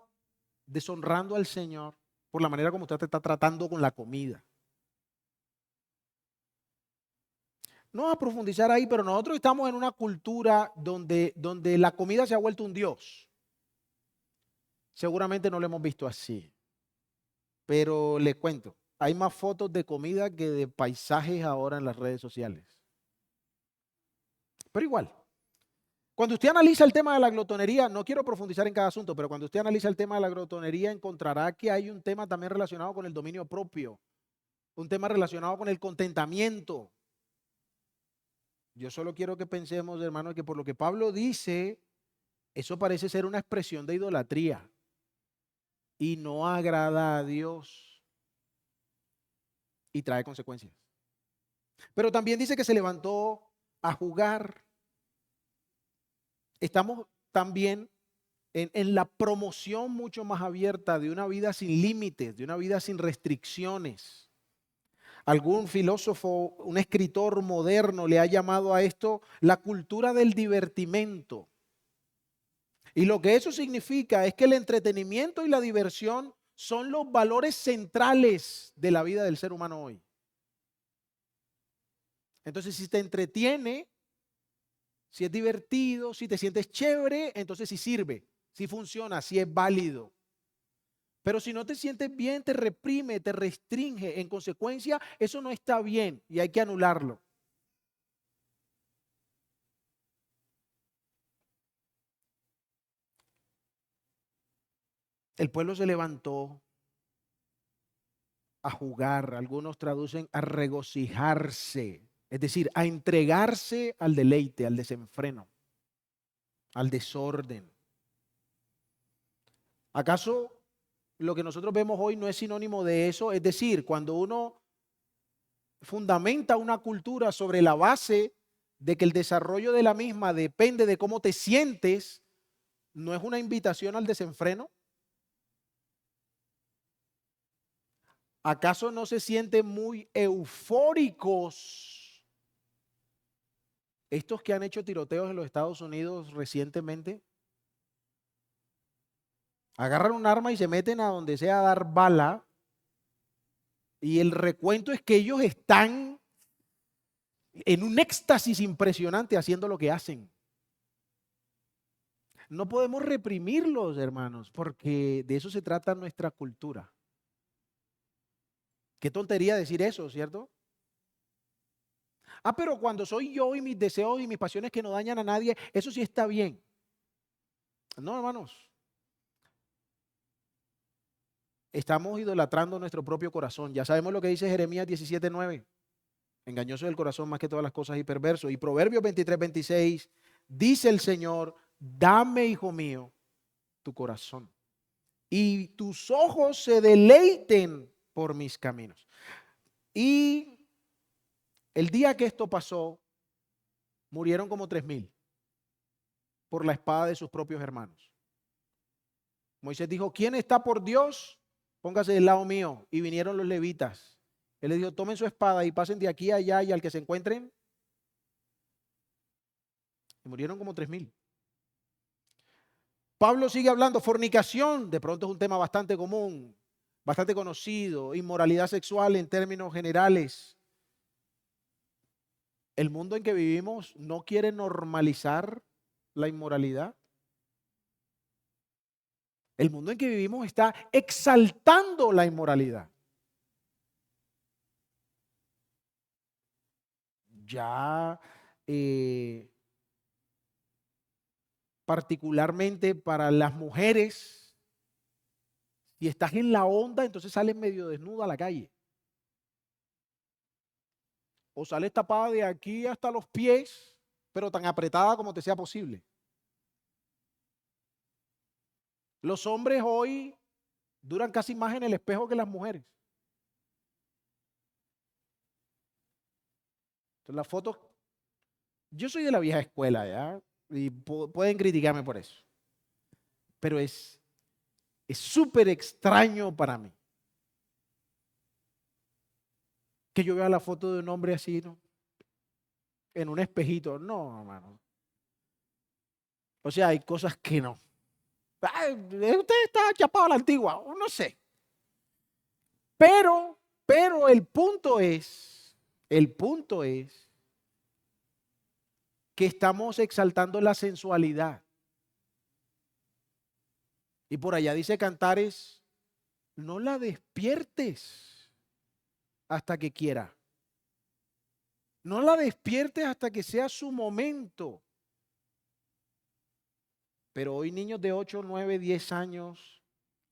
deshonrando al Señor por la manera como usted está tratando con la comida? No vamos a profundizar ahí, pero nosotros estamos en una cultura donde la comida se ha vuelto un dios. Seguramente no lo hemos visto así, pero les cuento, hay más fotos de comida que de paisajes ahora en las redes sociales. Pero igual, cuando usted analiza el tema de la glotonería, no quiero profundizar en cada asunto, pero cuando usted analiza el tema de la glotonería, encontrará que hay un tema también relacionado con el dominio propio, un tema relacionado con el contentamiento. Yo solo quiero que pensemos, hermanos, que por lo que Pablo dice, eso parece ser una expresión de idolatría y no agrada a Dios y trae consecuencias. Pero también dice que se levantó a jugar. Estamos también en la promoción mucho más abierta de una vida sin límites, de una vida sin restricciones. Algún filósofo, un escritor moderno le ha llamado a esto la cultura del divertimento. Y lo que eso significa es que el entretenimiento y la diversión son los valores centrales de la vida del ser humano hoy. Entonces, si te entretiene, si es divertido, si te sientes chévere, entonces sí sirve, sí funciona, sí es válido. Pero si no te sientes bien, te reprime, te restringe. En consecuencia, eso no está bien y hay que anularlo. El pueblo se levantó a jugar, algunos traducen a regocijarse, es decir, a entregarse al deleite, al desenfreno, al desorden. ¿Acaso lo que nosotros vemos hoy no es sinónimo de eso? Es decir, cuando uno fundamenta una cultura sobre la base de que el desarrollo de la misma depende de cómo te sientes, ¿no es una invitación al desenfreno? ¿Acaso no se sienten muy eufóricos estos que han hecho tiroteos en los Estados Unidos recientemente? Agarran un arma y se meten a donde sea a dar bala. Y el recuento es que ellos están en un éxtasis impresionante haciendo lo que hacen. No podemos reprimirlos, hermanos, porque de eso se trata nuestra cultura. Qué tontería decir eso, ¿cierto? Ah, pero cuando soy yo y mis deseos y mis pasiones que no dañan a nadie, eso sí está bien. No, hermanos. Estamos idolatrando nuestro propio corazón. Ya sabemos lo que dice Jeremías 17:9. Engañoso es el corazón más que todas las cosas y perverso. Y Proverbios 23:26 dice el Señor, dame, hijo mío, tu corazón y tus ojos se deleiten por mis caminos. Y el día que esto pasó, murieron como 3,000 por la espada de sus propios hermanos. Moisés dijo, ¿quién está por Dios? Póngase del lado mío. Y vinieron los levitas. Él les dijo, tomen su espada y pasen de aquí a allá y al que se encuentren. Y murieron como 3,000. Pablo sigue hablando, fornicación, de pronto es un tema bastante común, bastante conocido, inmoralidad sexual en términos generales. El mundo en que vivimos no quiere normalizar la inmoralidad. El mundo en que vivimos está exaltando la inmoralidad. Ya particularmente para las mujeres, Si estás en la onda, entonces sales medio desnuda a la calle. O sales tapada de aquí hasta los pies, pero tan apretada como te sea posible. Los hombres hoy duran casi más en el espejo que las mujeres. Entonces, las fotos, yo soy de la vieja escuela, ¿ya? Y pueden criticarme por eso. Pero es súper extraño para mí que yo vea la foto de un hombre así, ¿no? En un espejito. No, hermano. O sea, hay cosas que no. Ay, usted está chapado a la antigua, o no sé. Pero el punto es que estamos exaltando la sensualidad. Y por allá dice Cantares, no la despiertes hasta que quiera. No la despiertes hasta que sea su momento. Pero hoy niños de 8, 9, 10 años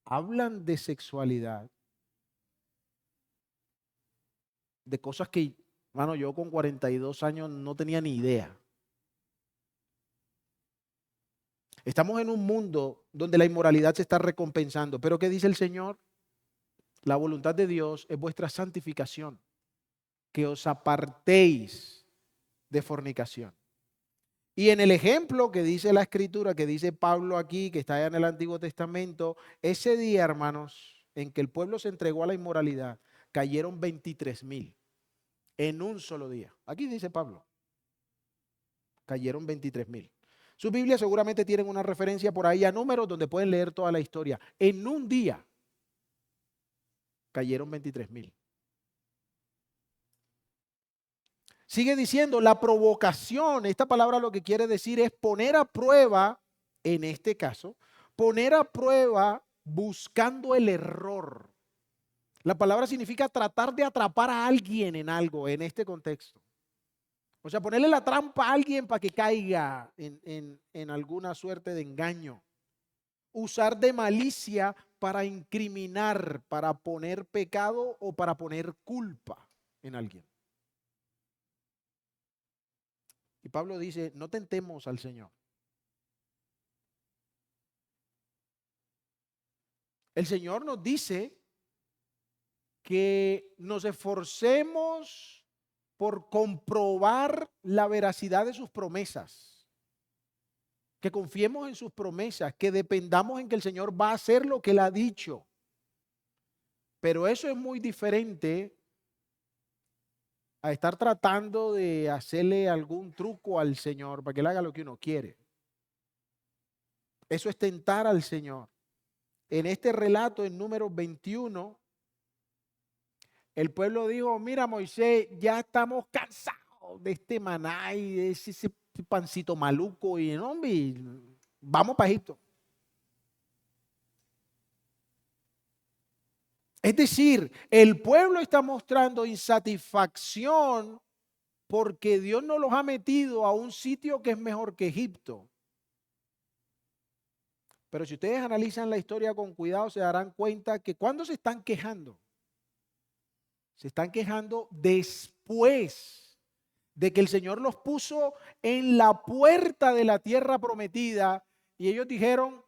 hablan de sexualidad, de cosas que, mano, yo con 42 años no tenía ni idea. Estamos en un mundo donde la inmoralidad se está recompensando. Pero ¿qué dice el Señor? La voluntad de Dios es vuestra santificación, que os apartéis de fornicación. Y en el ejemplo que dice la Escritura, que dice Pablo aquí, que está allá en el Antiguo Testamento, ese día, hermanos, en que el pueblo se entregó a la inmoralidad, cayeron 23,000 en un solo día. Aquí dice Pablo, cayeron 23,000. Su Biblia seguramente tienen una referencia por ahí a números donde pueden leer toda la historia. En un día cayeron 23,000. Sigue diciendo, la provocación, esta palabra lo que quiere decir es poner a prueba, en este caso, poner a prueba buscando el error. La palabra significa tratar de atrapar a alguien en algo, en este contexto. O sea, ponerle la trampa a alguien para que caiga en alguna suerte de engaño. Usar de malicia para incriminar, para poner pecado o para poner culpa en alguien. Y Pablo dice, no tentemos al Señor. El Señor nos dice que nos esforcemos por comprobar la veracidad de sus promesas, que confiemos en sus promesas, que dependamos en que el Señor va a hacer lo que Él ha dicho. Pero eso es muy diferente a estar tratando de hacerle algún truco al Señor para que Él haga lo que uno quiere. Eso es tentar al Señor. En este relato, en Números 21, el pueblo dijo, mira Moisés, ya estamos cansados de este maná y de ese pancito maluco y no, hombre, vamos para Egipto. Es decir, el pueblo está mostrando insatisfacción porque Dios no los ha metido a un sitio que es mejor que Egipto. Pero si ustedes analizan la historia con cuidado, se darán cuenta que cuando se están quejando después de que el Señor los puso en la puerta de la tierra prometida y ellos dijeron,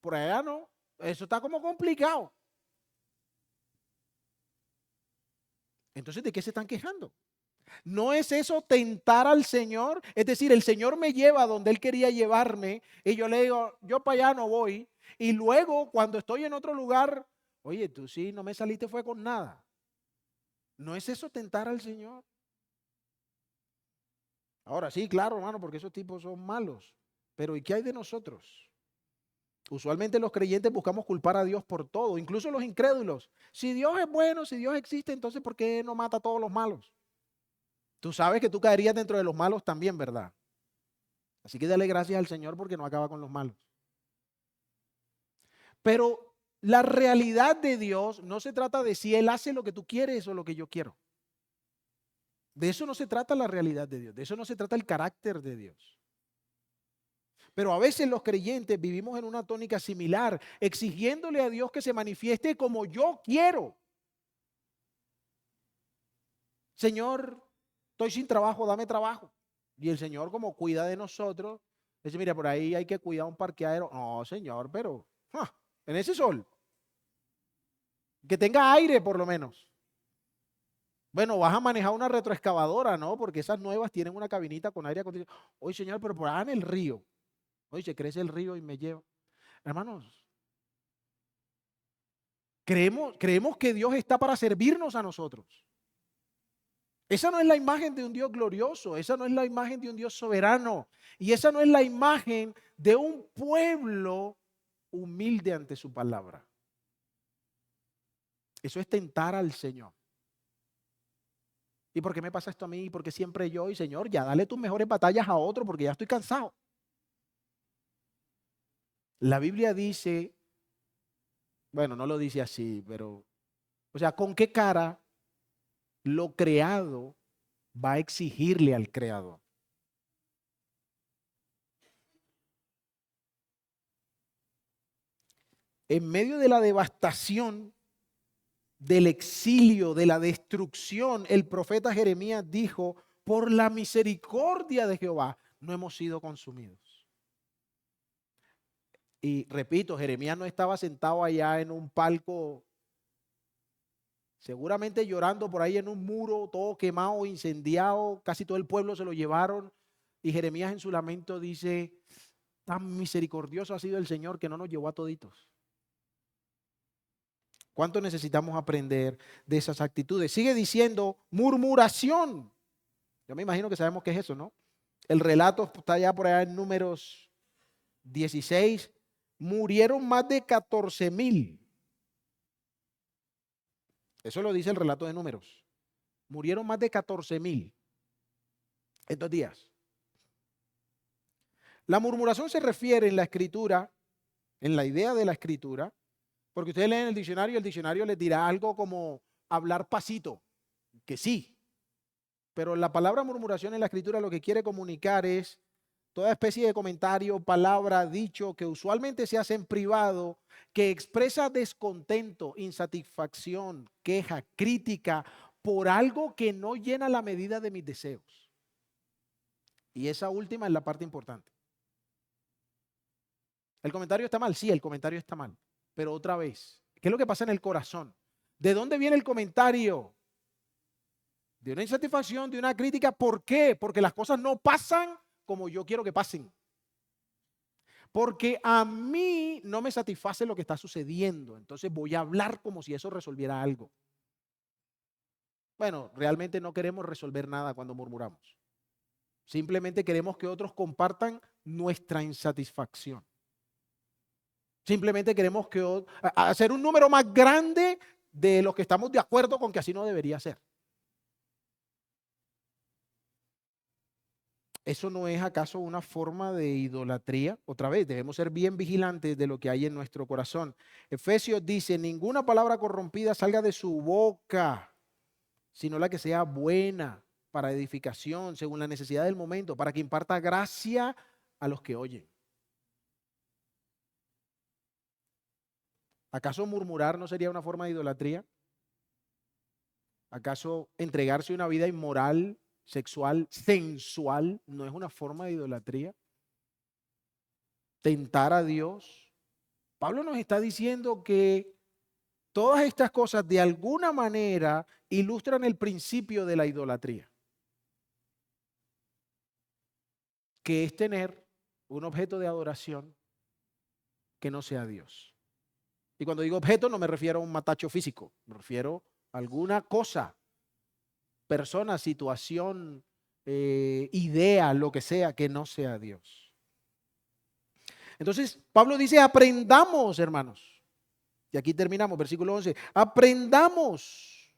por allá no, eso está como complicado. Entonces, ¿de qué se están quejando? ¿No es eso tentar al Señor? Es decir, el Señor me lleva donde Él quería llevarme y yo le digo, yo para allá no voy. Y luego, cuando estoy en otro lugar, oye, tú sí, no me saliste fue con nada. ¿No es eso tentar al Señor? Ahora sí, claro, hermano, porque esos tipos son malos. Pero ¿y qué hay de nosotros? Usualmente los creyentes buscamos culpar a Dios por todo, incluso los incrédulos. Si Dios es bueno, si Dios existe, entonces ¿por qué no mata a todos los malos? Tú sabes que tú caerías dentro de los malos también, ¿verdad? Así que dale gracias al Señor porque no acaba con los malos. Pero la realidad de Dios no se trata de si Él hace lo que tú quieres o lo que yo quiero. De eso no se trata la realidad de Dios. De eso no se trata el carácter de Dios. Pero a veces los creyentes vivimos en una tónica similar, exigiéndole a Dios que se manifieste como yo quiero. Señor, estoy sin trabajo, dame trabajo. Y el Señor, como cuida de nosotros, dice, mira, por ahí hay que cuidar un parqueadero. No, Señor, pero en ese sol, que tenga aire por lo menos. Bueno, vas a manejar una retroexcavadora, ¿no? Porque esas nuevas tienen una cabinita con aire acondicionado. Oye, Señor, pero por ahí en el río. Oye, se crece el río y me lleva. Hermanos, creemos que Dios está para servirnos a nosotros. Esa no es la imagen de un Dios glorioso, esa no es la imagen de un Dios soberano, y esa no es la imagen de un pueblo humilde ante su palabra. Eso es tentar al Señor. ¿Y por qué me pasa esto a mí? ¿Por qué siempre yo? Y Señor, ya dale tus mejores batallas a otro porque ya estoy cansado. La Biblia dice, bueno, no lo dice así, pero, o sea, ¿con qué cara lo creado va a exigirle al creador? En medio de la devastación, del exilio, de la destrucción, el profeta Jeremías dijo, por la misericordia de Jehová no hemos sido consumidos. Y repito, Jeremías no estaba sentado allá en un palco, seguramente llorando por ahí en un muro, todo quemado, incendiado, casi todo el pueblo se lo llevaron. Y Jeremías en su lamento dice, tan misericordioso ha sido el Señor que no nos llevó a toditos. ¿Cuánto necesitamos aprender de esas actitudes? Sigue diciendo murmuración. Yo me imagino que sabemos qué es eso, ¿no? El relato está ya por allá en Números 16. Murieron más de 14,000. Eso lo dice el relato de Números. Murieron más de 14,000 en 2 días. La murmuración se refiere en la escritura, en la idea de la escritura, porque ustedes leen el diccionario les dirá algo como hablar pasito, que sí. Pero la palabra murmuración en la escritura lo que quiere comunicar es toda especie de comentario, palabra, dicho que usualmente se hace en privado, que expresa descontento, insatisfacción, queja, crítica por algo que no llena la medida de mis deseos. Y esa última es la parte importante. ¿El comentario está mal? Sí, el comentario está mal. Pero otra vez, ¿qué es lo que pasa en el corazón? ¿De dónde viene el comentario? De una insatisfacción, de una crítica. ¿Por qué? Porque las cosas no pasan como yo quiero que pasen. Porque a mí no me satisface lo que está sucediendo. Entonces voy a hablar como si eso resolviera algo. Bueno, realmente no queremos resolver nada cuando murmuramos. Simplemente queremos que otros compartan nuestra insatisfacción. Simplemente queremos hacer un número más grande de los que estamos de acuerdo con que así no debería ser. ¿Eso no es acaso una forma de idolatría? Otra vez, debemos ser bien vigilantes de lo que hay en nuestro corazón. Efesios dice, ninguna palabra corrompida salga de su boca, sino la que sea buena para edificación, según la necesidad del momento, para que imparta gracia a los que oyen. ¿Acaso murmurar no sería una forma de idolatría? ¿Acaso entregarse una vida inmoral, sexual, sensual, no es una forma de idolatría? ¿Tentar a Dios? Pablo nos está diciendo que todas estas cosas de alguna manera ilustran el principio de la idolatría, que es tener un objeto de adoración que no sea Dios. Y cuando digo objeto no me refiero a un matacho físico, me refiero a alguna cosa, persona, situación, idea, lo que sea, que no sea Dios. Entonces, Pablo dice, aprendamos, hermanos. Y aquí terminamos, versículo 11. Aprendamos.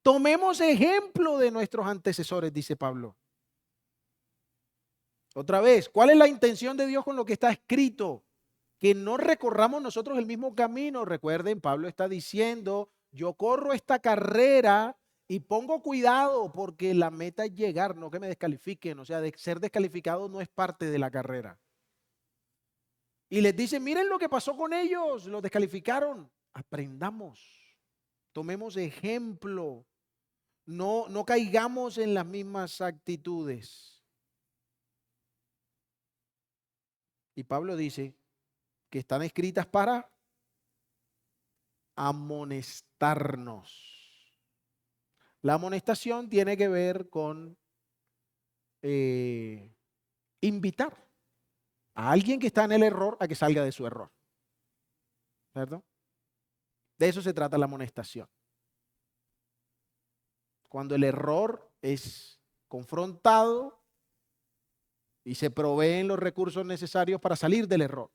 Tomemos ejemplo de nuestros antecesores, dice Pablo. Otra vez, ¿cuál es la intención de Dios con lo que está escrito? Que no recorramos nosotros el mismo camino. Recuerden, Pablo está diciendo, yo corro esta carrera y pongo cuidado porque la meta es llegar, no que me descalifiquen. O sea, de ser descalificado no es parte de la carrera. Y les dice, miren lo que pasó con ellos, los descalificaron. Aprendamos, tomemos ejemplo, no caigamos en las mismas actitudes. Y Pablo dice que están escritas para amonestarnos. La amonestación tiene que ver con invitar a alguien que está en el error a que salga de su error. ¿Cierto? De eso se trata la amonestación. Cuando el error es confrontado y se proveen los recursos necesarios para salir del error.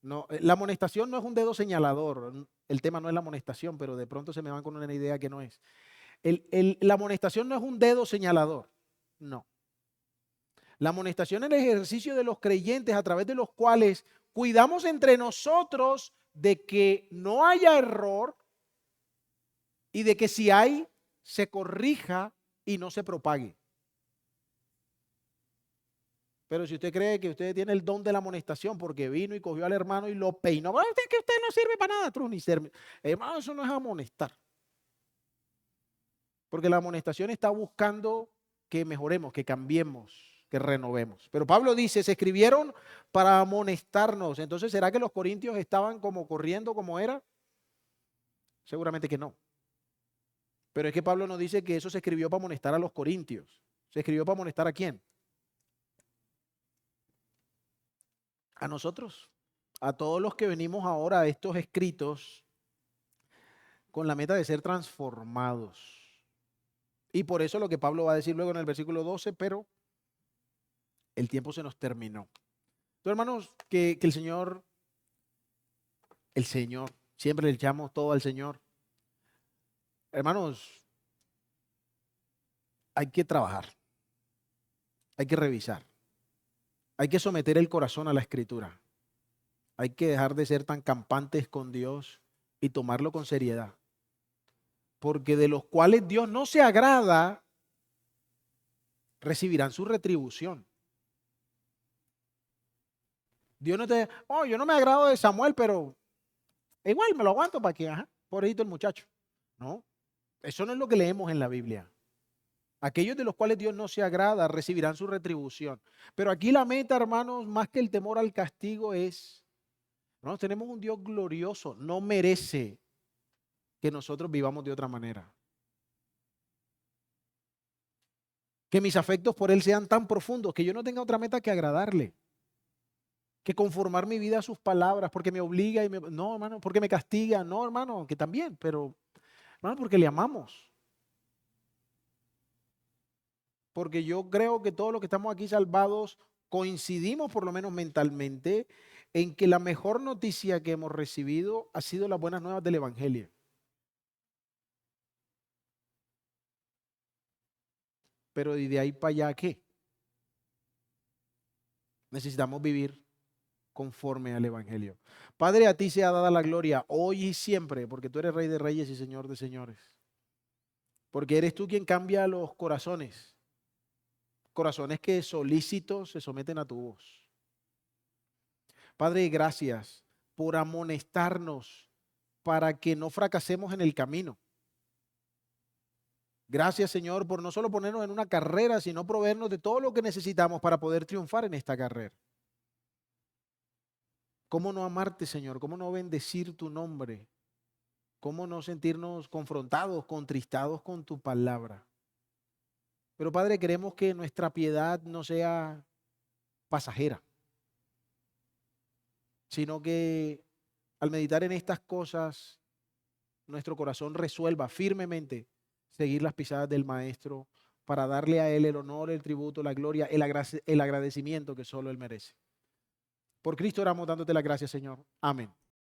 No, la amonestación no es un dedo señalador. El tema no es la amonestación, pero de pronto se me van con una idea que no es. La amonestación no es un dedo señalador. No. La amonestación es el ejercicio de los creyentes a través de los cuales cuidamos entre nosotros de que no haya error y de que si hay, se corrija y no se propague. Pero si usted cree que usted tiene el don de la amonestación porque vino y cogió al hermano y lo peinó, usted que usted no sirve para nada, ni sirve. Hermano, eso no es amonestar. Porque la amonestación está buscando que mejoremos, que cambiemos, que renovemos. Pero Pablo dice, se escribieron para amonestarnos. Entonces, ¿será que los corintios estaban como corriendo como era? Seguramente que no. Pero es que Pablo nos dice que eso se escribió para amonestar a los corintios. ¿Se escribió para amonestar a quién? A nosotros, a todos los que venimos ahora a estos escritos con la meta de ser transformados. Y por eso lo que Pablo va a decir luego en el versículo 12, pero el tiempo se nos terminó. Entonces, hermanos, que el Señor, siempre le echamos todo al Señor. Hermanos, hay que trabajar, hay que revisar, hay que someter el corazón a la Escritura. Hay que dejar de ser tan campantes con Dios y tomarlo con seriedad. Porque de los cuales Dios no se agrada, recibirán su retribución. Dios no te, yo no me agrado de Samuel, pero igual me lo aguanto para que, pobrecito el muchacho. No, eso no es lo que leemos en la Biblia. Aquellos de los cuales Dios no se agrada recibirán su retribución. Pero aquí la meta, hermanos, más que el temor al castigo es, hermanos, tenemos un Dios glorioso, no merece que nosotros vivamos de otra manera. Que mis afectos por Él sean tan profundos que yo no tenga otra meta que agradarle. Que conformar mi vida a sus palabras porque me obliga no, hermano, porque me castiga, no, hermano, que también, pero, hermano, porque le amamos. Porque yo creo que todos los que estamos aquí salvados coincidimos, por lo menos mentalmente, en que la mejor noticia que hemos recibido ha sido las buenas nuevas del Evangelio. Pero de ahí para allá, ¿qué? Necesitamos vivir conforme al Evangelio. Padre, a ti sea dada la gloria hoy y siempre, porque tú eres Rey de Reyes y Señor de Señores. Porque eres tú quien cambia los corazones. Corazones que solícitos se someten a tu voz. Padre, gracias por amonestarnos para que no fracasemos en el camino. Gracias, Señor, por no solo ponernos en una carrera, sino proveernos de todo lo que necesitamos para poder triunfar en esta carrera. ¿Cómo no amarte, Señor? ¿Cómo no bendecir tu nombre? ¿Cómo no sentirnos confrontados, contristados con tu palabra? Pero, Padre, queremos que nuestra piedad no sea pasajera, sino que al meditar en estas cosas, nuestro corazón resuelva firmemente seguir las pisadas del Maestro para darle a Él el honor, el tributo, la gloria, el agradecimiento que solo Él merece. Por Cristo oramos dándote las gracias, Señor. Amén.